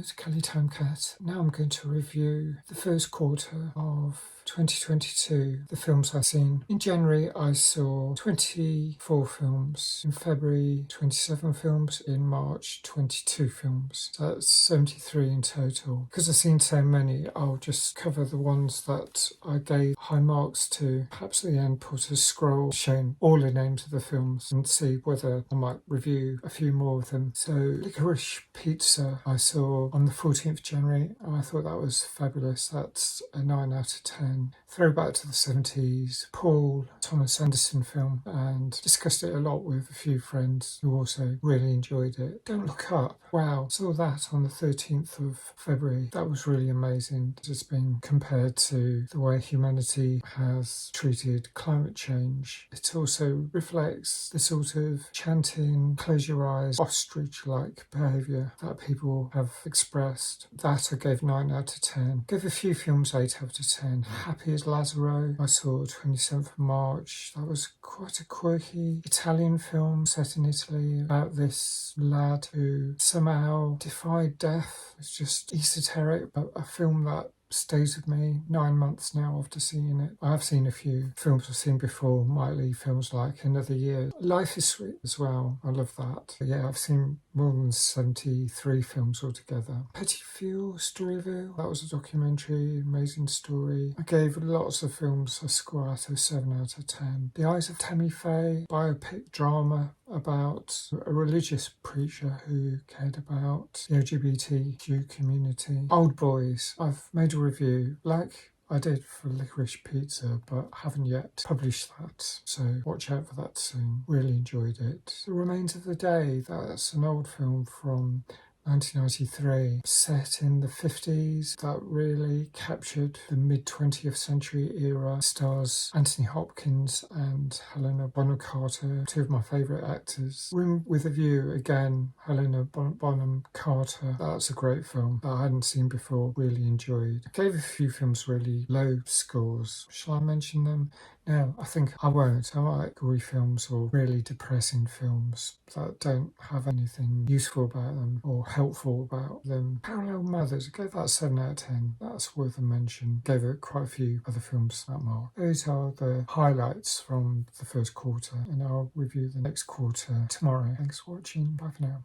it's Kelly Timecat. Now I'm going to review the first quarter of 2022, the films I've seen. In January, I saw 24 films. In February, 27 films. In March, 22 films. So that's 73 in total. Because I've seen so many, I'll just cover the ones that I gave high marks to. Perhaps at the end, put a scroll showing all the names of the films and see whether I might review a few more of them. So, Licorice Pizza, I saw on the 14th of January. I thought that was fabulous. That's a 9 out of 10. Throwback to the 70s, Paul Thomas Anderson film, and discussed it a lot with a few friends who also really enjoyed it. Don't Look Up, wow, saw that on the 13th of February. That was really amazing. It's been compared to the way humanity has treated climate change. It also reflects the sort of chanting, close your eyes, ostrich-like behaviour that people have expressed. That I gave 9 out of 10. Gave a few films 8 out of 10. Happy as Lazzaro, I saw 27th of March. That was quite a quirky Italian film set in Italy about this lad who somehow defied death. It's just esoteric, but a film that stays with me 9 months now after seeing it. I have seen a few films I've seen before, might leave films like Another Year. Life is Sweet as well. I love that. But yeah, I've seen more than 73 films altogether. Petit Feu, Storyville, that was a documentary, amazing story. I gave lots of films a score out of 7 out of 10. The Eyes of Tammy Faye, biopic drama about a religious preacher who cared about the LGBTQ community. Old Boys, I've made a review like I did for Licorice Pizza, but haven't yet published that, so watch out for that soon. Really enjoyed it. The Remains of the Day, that's an old film from 1993, set in the 50s, that really captured the mid-20th century era. Stars Anthony Hopkins and Helena Bonham Carter, two of my favourite actors. Room with a View, again, Helena Bonham Carter. That's a great film that I hadn't seen before, really enjoyed. I gave a few films really low scores. Shall I mention them? No, I think I won't. I like gory films or really depressing films that don't have anything useful about them or helpful about them. Parallel Mothers, I gave that 7 out of 10. That's worth a mention. Gave it quite a few other films that mark. Those are the highlights from the first quarter, and I'll review the next quarter tomorrow. Thanks for watching. Bye for now.